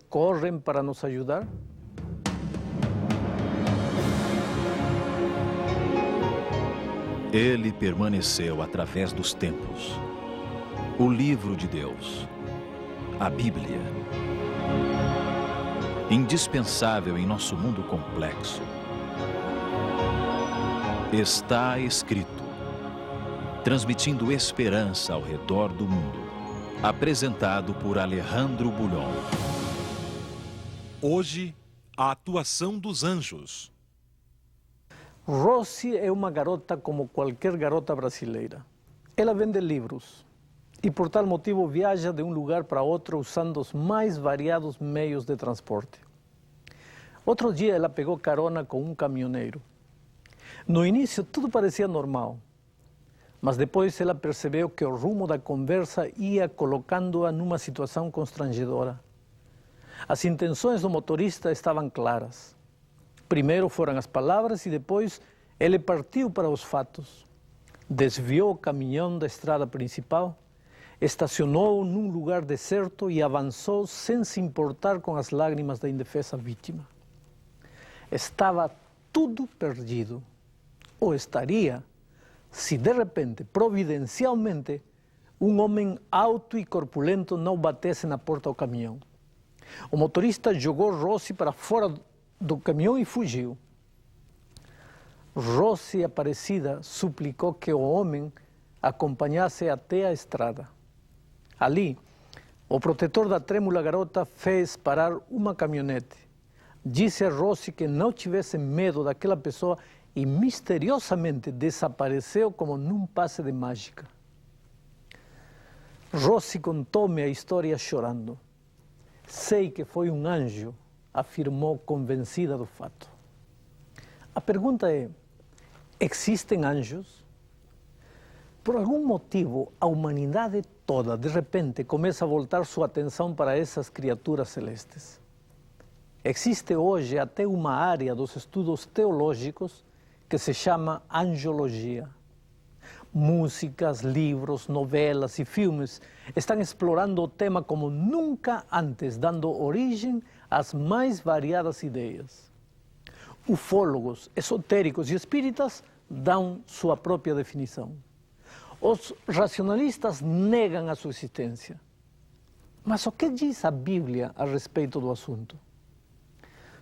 correm para nos ajudar? Ele permaneceu através dos tempos. O livro de Deus, a Bíblia. Indispensável em nosso mundo complexo. Está escrito, transmitindo esperança ao redor do mundo. Apresentado por Alejandro Bulhon. Hoje, a atuação dos anjos. Rosy é uma garota como qualquer garota brasileira. Ela vende livros e por tal motivo viaja de um lugar para outro usando os mais variados meios de transporte. Outro dia ela pegou carona com um caminhoneiro. No início tudo parecia normal, mas depois ela percebeu que o rumo da conversa ia colocando-a numa situação constrangedora. As intenções do motorista estavam claras. Primeiro foram as palavras e depois ele partiu para os fatos. Desviou o caminhão da estrada principal, estacionou num lugar deserto e avançou sem se importar com as lágrimas da indefesa vítima. Estava tudo perdido. Ou estaria, se de repente, providencialmente, um homem alto e corpulento não batesse na porta do caminhão. O motorista jogou Rosy para fora do caminhão e fugiu. Rosy Aparecida suplicou que o homem acompanhasse até a estrada. Ali, o protetor da trêmula garota fez parar uma caminhonete. Disse a Rosy que não tivesse medo daquela pessoa e misteriosamente desapareceu como num passe de mágica. Rosy contou-me a história chorando. Sei que foi um anjo, afirmou convencida do fato. A pergunta é, existem anjos? Por algum motivo, a humanidade toda, de repente, começa a voltar sua atenção para essas criaturas celestes. Existe hoje até uma área dos estudos teológicos que se chama angiologia. Músicas, livros, novelas e filmes estão explorando o tema como nunca antes, dando origem às mais variadas ideias. Ufólogos, esotéricos e espíritas dão sua própria definição. Os racionalistas negam a sua existência. Mas o que diz a Bíblia a respeito do assunto?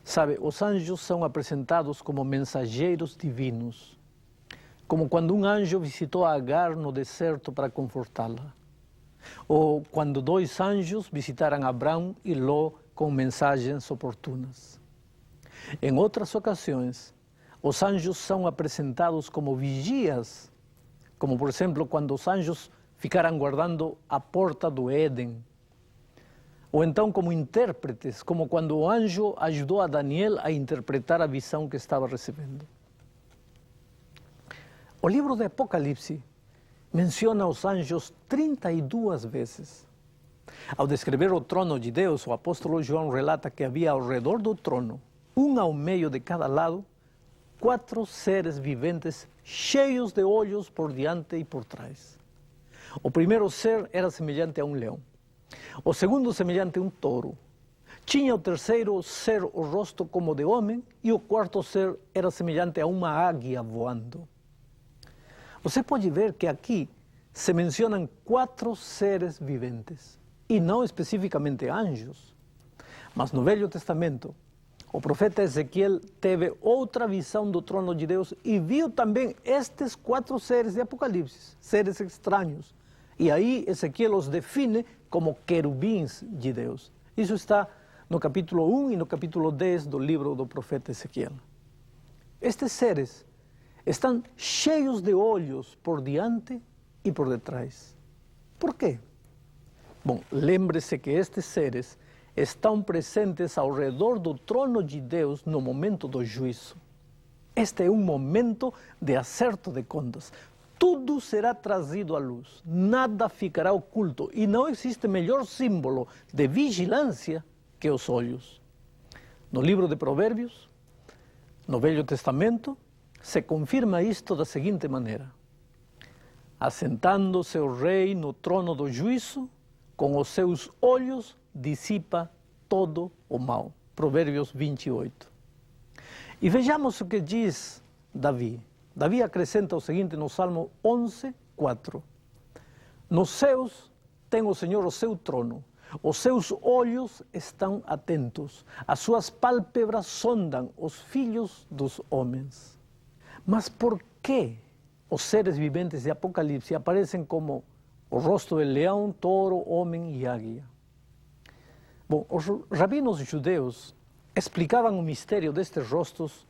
Sabe, os anjos são apresentados como mensageiros divinos, como quando um anjo visitou Agar no deserto para confortá-la, ou quando dois anjos visitaram Abraão e Ló com mensagens oportunas. Em outras ocasiões, os anjos são apresentados como vigias, como por exemplo quando os anjos ficaram guardando a porta do Éden, ou então como intérpretes, como quando o anjo ajudou a Daniel a interpretar a visão que estava recebendo. O livro de Apocalipse menciona os anjos 32 vezes. Ao descrever o trono de Deus, o apóstolo João relata que havia ao redor do trono, um ao meio de cada lado, 4 seres viventes cheios de olhos por diante e por trás. O primeiro ser era semelhante a um leão. O segundo semelhante a um touro. Tinha o terceiro ser o rosto como de homem e o quarto ser era semelhante a uma águia voando. Você pode ver que aqui se mencionam 4 seres viventes e não especificamente anjos. Mas no Velho Testamento, o profeta Ezequiel teve outra visão do trono de Deus e viu também estes 4 seres de Apocalipse, seres estranhos. E aí Ezequiel os define como querubins de Deus. Isso está no capítulo 1 e no capítulo 10 do livro do profeta Ezequiel. Estes seres estão cheios de olhos por diante e por detrás. Por quê? Bom, lembre-se que estes seres estão presentes ao redor do trono de Deus no momento do juízo. Este é um momento de acerto de contas. Tudo será trazido à luz, nada ficará oculto e não existe melhor símbolo de vigilância que os olhos. No livro de Provérbios, no Velho Testamento, se confirma isto da seguinte maneira: assentando-se o rei no trono do juízo, com os seus olhos dissipa todo o mal. Provérbios 28. E vejamos o que diz Davi. Davi acrescenta o seguinte no Salmo 11, 4. Nos céus tem o Senhor o seu trono, os seus olhos estão atentos, as suas pálpebras sondam os filhos dos homens. Mas por que os seres viventes de Apocalipse aparecem como o rosto de leão, touro, homem e águia? Bom, os rabinos judeus explicavam o mistério destes rostos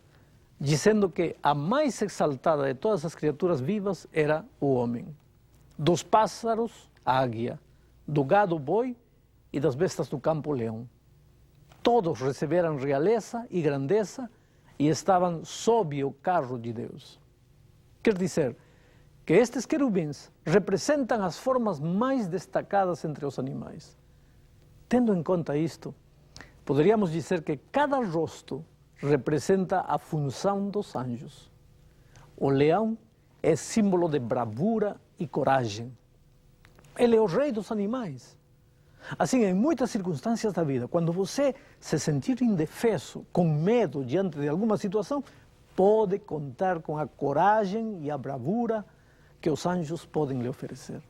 dizendo que a mais exaltada de todas as criaturas vivas era o homem. Dos pássaros, a águia, do gado, o boi, e das bestas do campo, o leão. Todos receberam realeza e grandeza e estavam sob o carro de Deus. Quer dizer que estes querubins representam as formas mais destacadas entre os animais. Tendo em conta isto, poderíamos dizer que cada rosto representa a função dos anjos. O leão é símbolo de bravura e coragem. Ele é o rei dos animais. Assim, em muitas circunstâncias da vida, quando você se sentir indefeso, com medo diante de alguma situação, pode contar com a coragem e a bravura que os anjos podem lhe oferecer.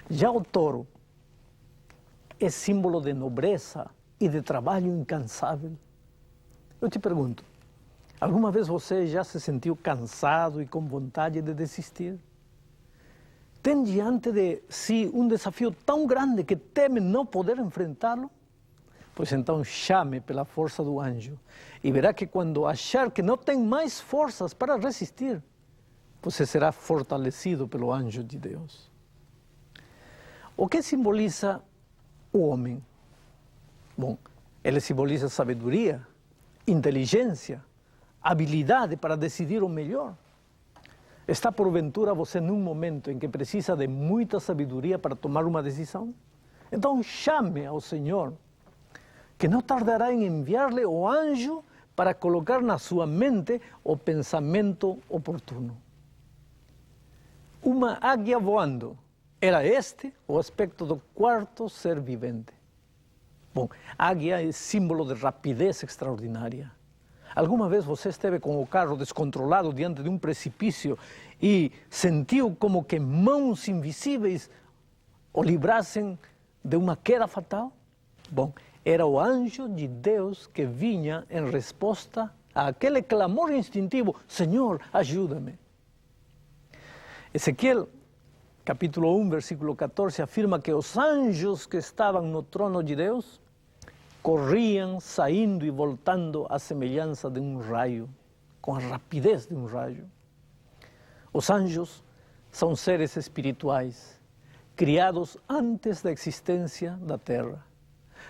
Já o touro é símbolo de nobreza e de trabalho incansável. Eu te pergunto, alguma vez você já se sentiu cansado e com vontade de desistir? Tem diante de si um desafio tão grande que teme não poder enfrentá-lo? Pois então chame pela força do anjo e verá que quando achar que não tem mais forças para resistir, você será fortalecido pelo anjo de Deus. O que simboliza o homem? Bom, ele simboliza sabedoria, inteligência, habilidade para decidir o melhor. Está porventura você num momento em que precisa de muita sabedoria para tomar uma decisão? Então chame ao Senhor, que não tardará em enviar-lhe o anjo para colocar na sua mente o pensamento oportuno. Uma águia voando, era este o aspecto do quarto ser vivente. Bom, águia é símbolo de rapidez extraordinária. Alguma vez você esteve com o carro descontrolado diante de um precipício e sentiu como que mãos invisíveis o livrassem de uma queda fatal? Bom, era o anjo de Deus que vinha em resposta àquele clamor instintivo: Senhor, ajuda-me. Ezequiel, capítulo 1, versículo 14, afirma que os anjos que estavam no trono de Deus corriam, saindo e voltando à semelhança de um raio, com a rapidez de um raio. Os anjos são seres espirituais, criados antes da existência da terra.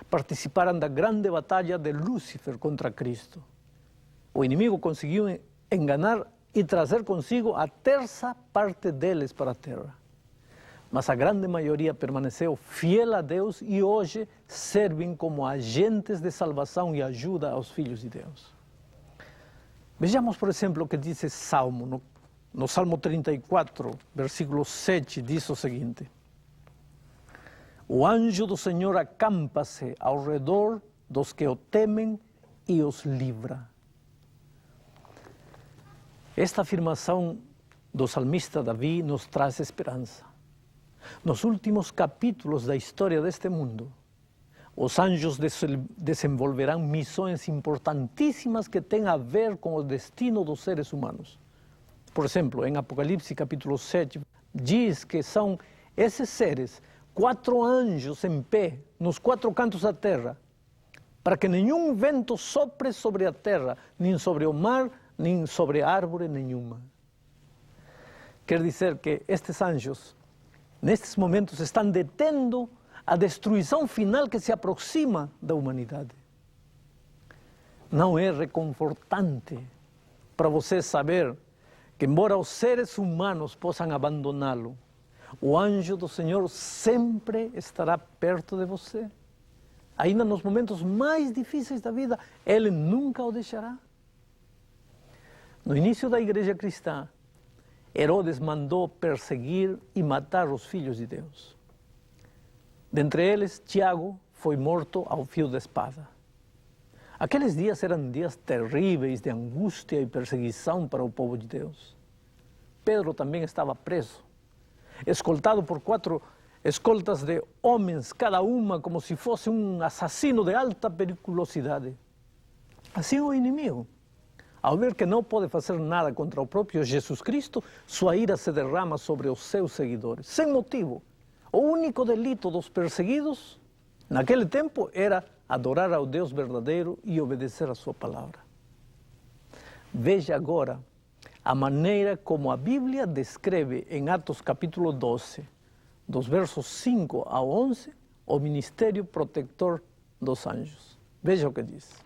Participaram da grande batalha de Lúcifer contra Cristo. O inimigo conseguiu enganar e trazer consigo a terça parte deles para a terra. Mas a grande maioria permaneceu fiel a Deus e hoje servem como agentes de salvação e ajuda aos filhos de Deus. Vejamos, por exemplo, o que diz esse Salmo. No Salmo 34, versículo 7, diz o seguinte: O anjo do Senhor acampa-se ao redor dos que o temem e os livra. Esta afirmação do salmista Davi nos traz esperança. Nos últimos capítulos da história deste mundo, os anjos desenvolverão missões importantíssimas que têm a ver com o destino dos seres humanos. Por exemplo, em Apocalipse capítulo 7, diz que são esses seres, 4 anjos em pé, nos 4 cantos da terra, para que nenhum vento sopre sobre a terra, nem sobre o mar, nem sobre árvore nenhuma. Quer dizer que estes anjos, nestes momentos, estão detendo a destruição final que se aproxima da humanidade. Não é reconfortante para você saber que, embora os seres humanos possam abandoná-lo, o anjo do Senhor sempre estará perto de você. Ainda nos momentos mais difíceis da vida, Ele nunca o deixará. No início da igreja cristã, Herodes mandou perseguir e matar os filhos de Deus. Dentre eles, Tiago foi morto ao fio da espada. Aqueles dias eram dias terríveis de angústia e perseguição para o povo de Deus. Pedro também estava preso, escoltado por 4 escoltas de homens, cada uma como se fosse um assassino de alta periculosidade. Assim o inimigo, ao ver que não pode fazer nada contra o próprio Jesus Cristo, sua ira se derrama sobre os seus seguidores, sem motivo. O único delito dos perseguidos, naquele tempo, era adorar ao Deus verdadeiro e obedecer a sua palavra. Veja agora a maneira como a Bíblia descreve em Atos capítulo 12, dos versos 5 a 11, o ministério protetor dos anjos. Veja o que diz.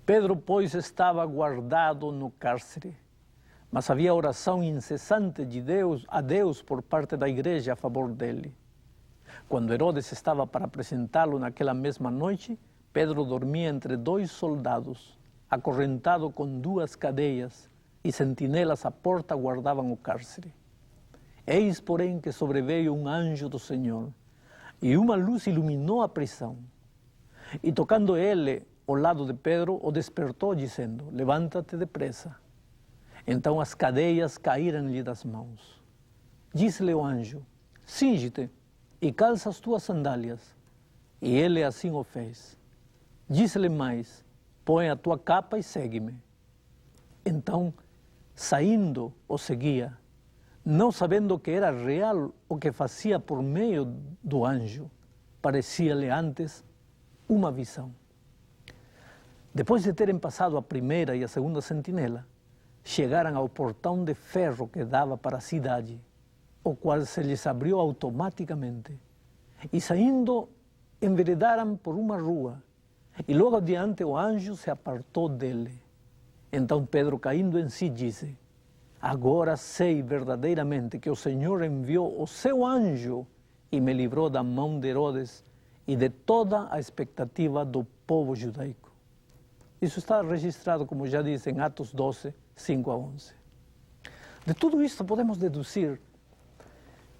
Pedro, pois, estava guardado no cárcere, mas havia oração incessante a Deus por parte da igreja a favor dele. Quando Herodes estava para apresentá-lo naquela mesma noite, Pedro dormia entre 2 soldados, acorrentado com 2 cadeias, e sentinelas à porta guardavam o cárcere. Eis, porém, que sobreveio um anjo do Senhor, e uma luz iluminou a prisão. E tocando ele ao lado de Pedro, o despertou, dizendo: levanta-te depressa. Então as cadeias caíram-lhe das mãos. Disse-lhe o anjo: cinge-te e calça as tuas sandálias. E ele assim o fez. Disse-lhe mais: põe a tua capa e segue-me. Então, saindo, o seguia, não sabendo que era real o que fazia por meio do anjo. Parecia-lhe antes uma visão. Depois de terem passado a primeira e a segunda sentinela, chegaram ao portão de ferro que dava para a cidade, o qual se lhes abriu automaticamente. E saindo, enveredaram por uma rua, e logo adiante o anjo se apartou dele. Então Pedro, caindo em si, disse: agora sei verdadeiramente que o Senhor enviou o seu anjo e me livrou da mão de Herodes e de toda a expectativa do povo judaico. Isso está registrado, como já disse, em Atos 12, 5 a 11. De tudo isto podemos deduzir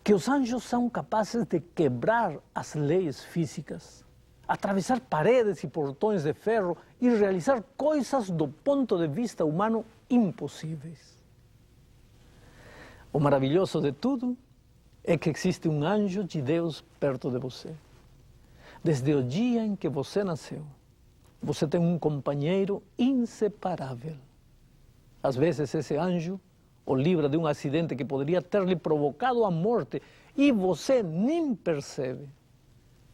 que os anjos são capazes de quebrar as leis físicas, atravessar paredes e portões de ferro e realizar coisas do ponto de vista humano impossíveis. O maravilhoso de tudo é que existe um anjo de Deus perto de você. Desde o dia em que você nasceu, você tem um companheiro inseparável. Às vezes esse anjo o livra de um acidente que poderia ter lhe provocado a morte e você nem percebe.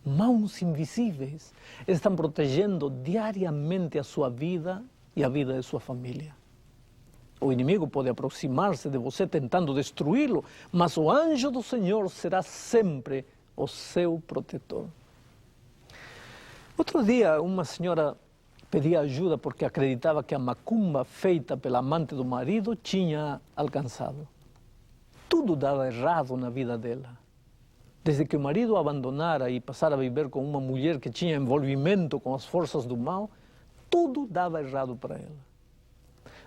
Mãos invisíveis estão protegendo diariamente a sua vida e a vida de sua família. O inimigo pode aproximar-se de você tentando destruí-lo, mas o anjo do Senhor será sempre o seu protetor. Outro dia, uma senhora pedia ajuda porque acreditava que a macumba feita pela amante do marido tinha alcançado. Tudo dava errado na vida dela. Desde que o marido a abandonara e passara a viver com uma mulher que tinha envolvimento com as forças do mal, tudo dava errado para ela.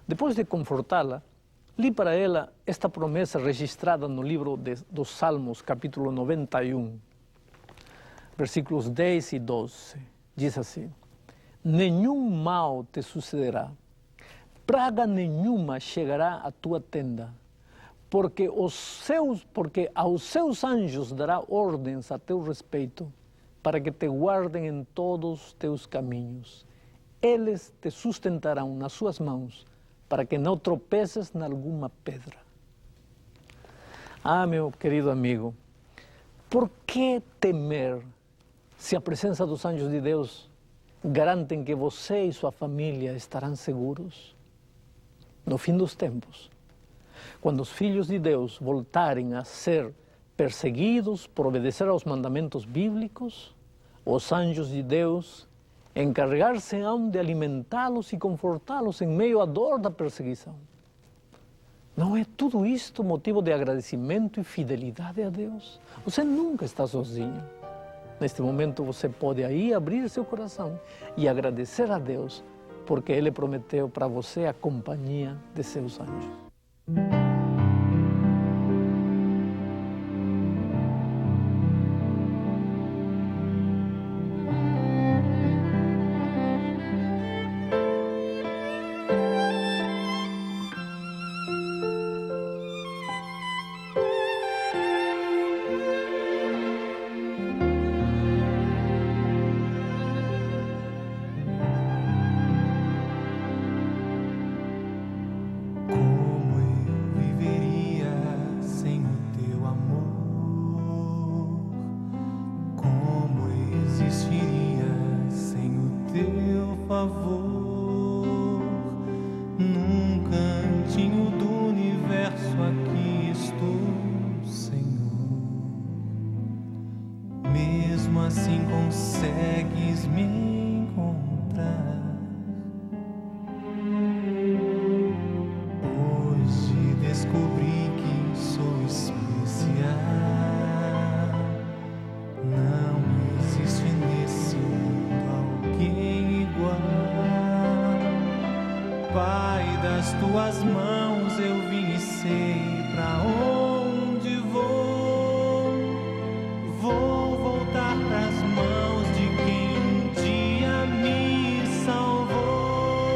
Depois de confortá-la, li para ela esta promessa registrada no livro dos Salmos, capítulo 91, versículos 10 e 12. Diz assim: nenhum mal te sucederá, praga nenhuma chegará à tua tenda, porque aos seus anjos dará ordens a teu respeito, para que te guardem em todos os teus caminhos. Eles te sustentarão nas suas mãos, para que não tropeces em alguma pedra. Ah, meu querido amigo, por que temer se a presença dos anjos de Deus garantem que você e sua família estarão seguros? No fim dos tempos, quando os filhos de Deus voltarem a ser perseguidos por obedecer aos mandamentos bíblicos, os anjos de Deus encarregar-se-ão de alimentá-los e confortá-los em meio à dor da perseguição. Não é tudo isto motivo de agradecimento e fidelidade a Deus? Você nunca está sozinho. Neste momento você pode aí abrir seu coração e agradecer a Deus, porque Ele prometeu para você a companhia de seus anjos. favor. Num cantinho do universo aqui estou, Senhor. Mesmo assim consegues me encontrar. Hoje descobri que sou especial. Não existe nesse mundo alguém igual. Pai, das tuas mãos eu vim e sei pra onde vou. Vou voltar pras mãos de quem um dia me salvou.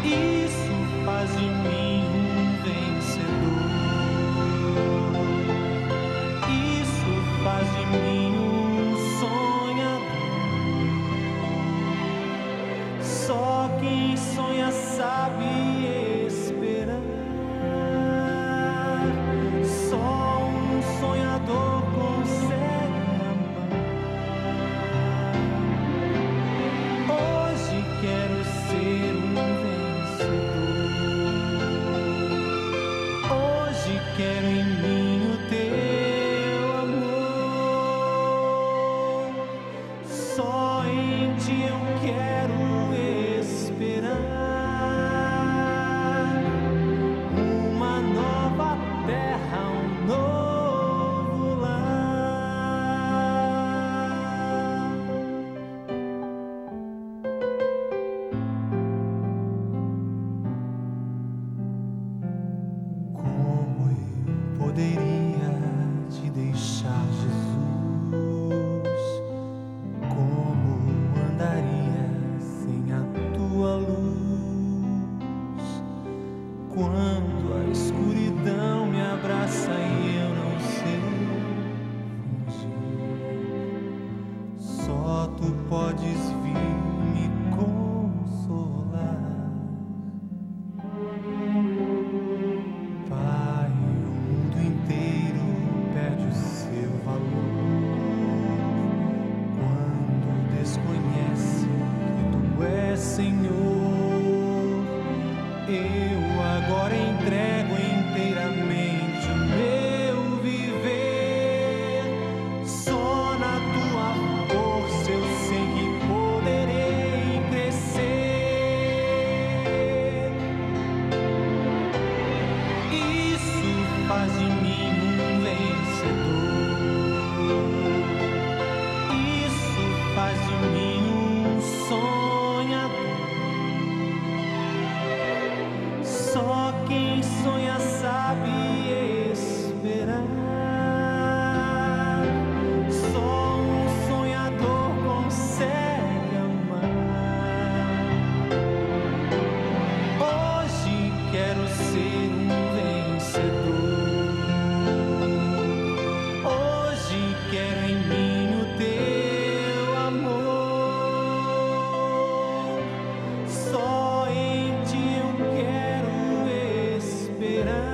Isso faz de mim um vencedor. Isso faz de mim um sonhador. Só quem sonha sabe esperar. Só um sonhador consegue amar. Hoje quero ser um vencedor. Hoje quero em mim o teu amor. Só em ti eu quero esperar. Uma nova terra, um novo lar. Como eu poderia te deixar, Jesus? Como andaria sem a tua luz? Quando a escuridão me abraça e eu não sei fugir, só tu podes vir me consolar. Pai, o mundo inteiro perde o seu valor quando desconhece que tu és Senhor. Eu agora entrego inteiramente o meu viver. Só na tua força eu sei que poderei crescer. Isso faz de mim um vencedor. Isso faz de mim um sonhador. Só quem sonha sabe esperar. Só um sonhador consegue amar. Hoje quero ser um vencedor. Hoje quero em mim o teu amor. Só em ti eu quero esperar.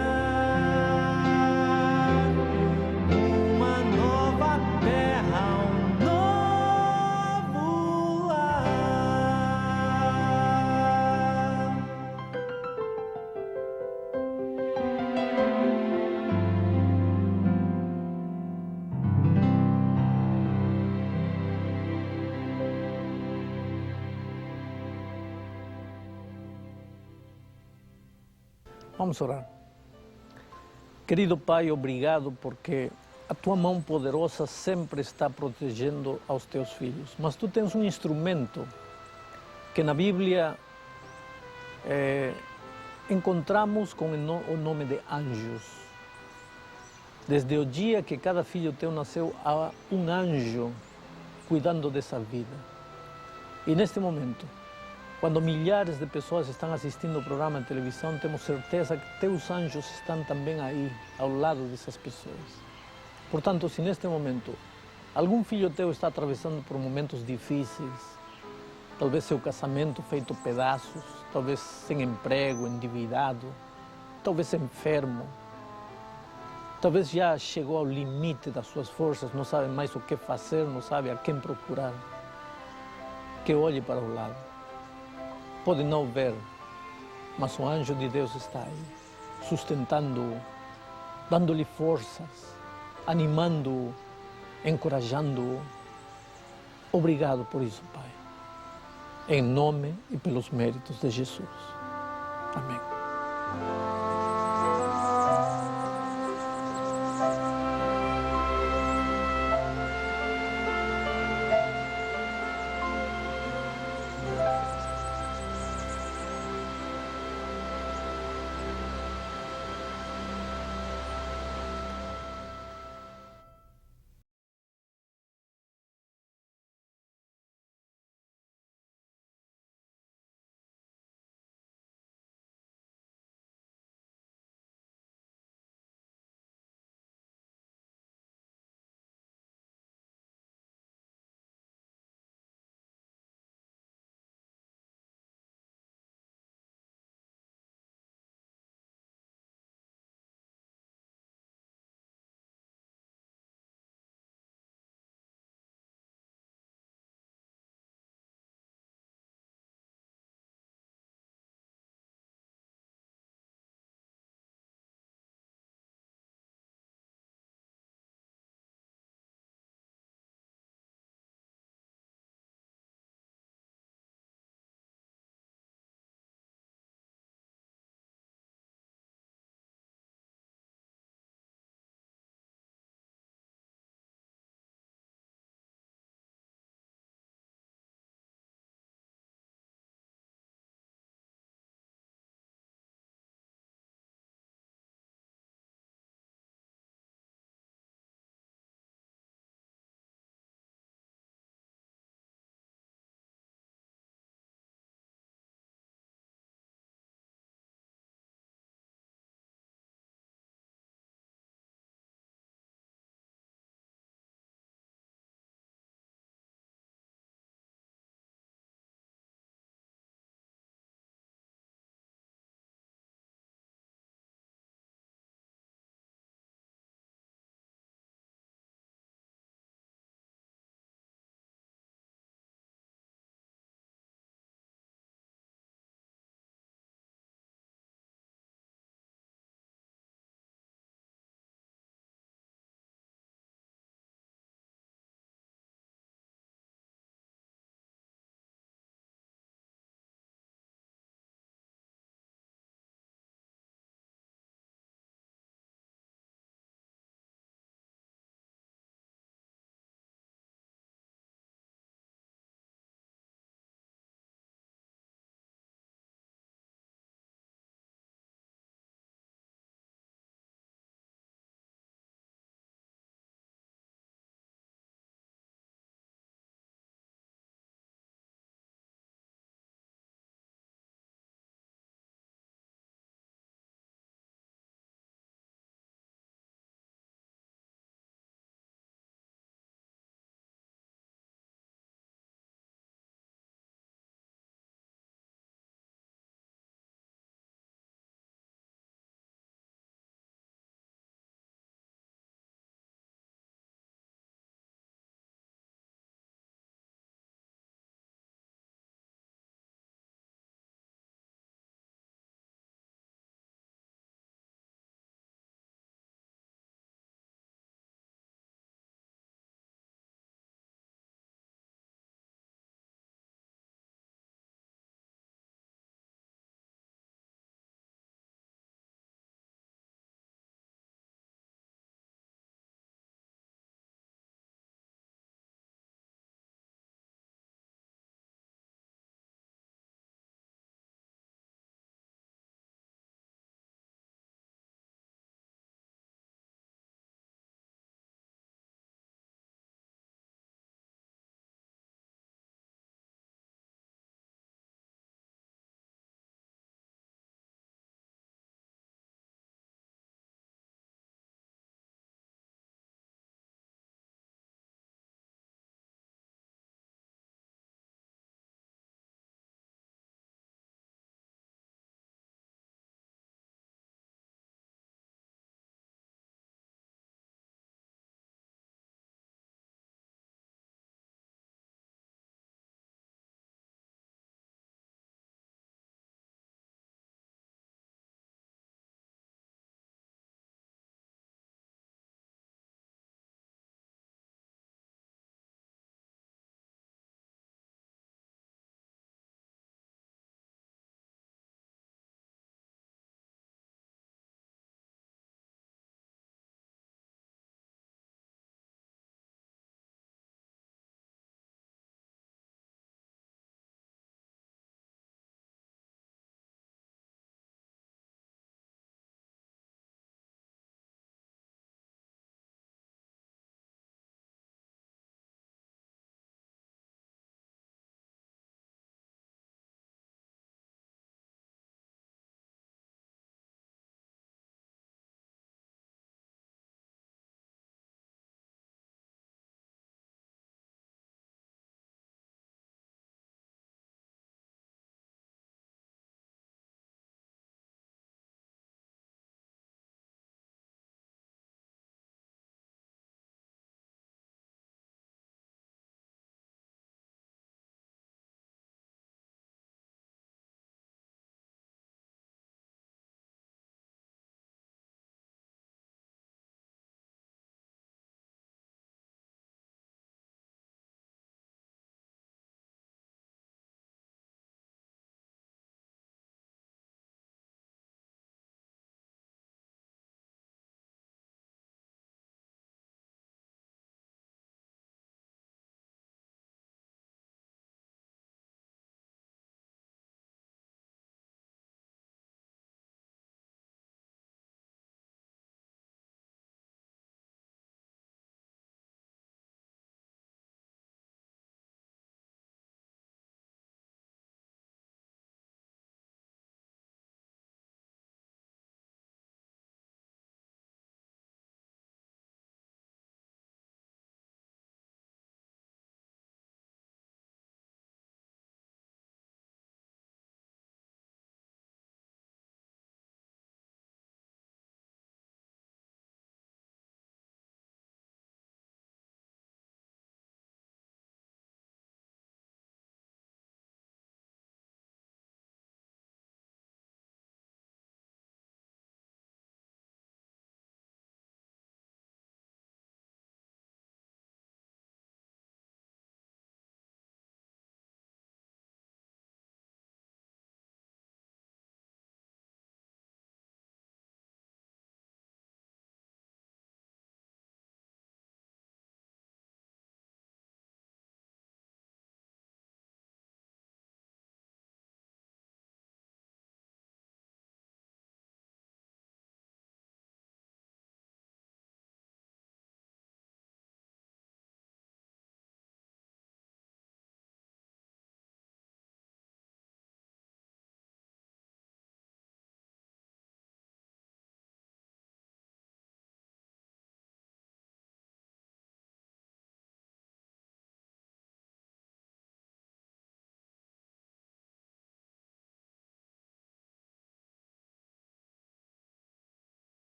Uma nova terra, um novo lar. Vamos orar. Querido Pai, obrigado porque a tua mão poderosa sempre está protegendo aos teus filhos. Mas tu tens um instrumento que na Bíblia encontramos com o nome de anjos. Desde o dia que cada filho teu nasceu, há um anjo cuidando dessa vida. E neste momento, quando milhares de pessoas estão assistindo o programa de televisão, temos certeza que teus anjos estão também aí, ao lado dessas pessoas. Portanto, se neste momento algum filho teu está atravessando por momentos difíceis, talvez seu casamento feito pedaços, talvez sem emprego, endividado, talvez enfermo, Talvez já chegou ao limite das suas forças, não sabe mais o que fazer, não sabe a quem procurar. Que olhe para o lado. Pode não ver, mas o anjo de Deus está aí, sustentando-o, dando-lhe forças, animando-o, encorajando-o. Obrigado por isso, Pai. Em nome e pelos méritos de Jesus. Amém.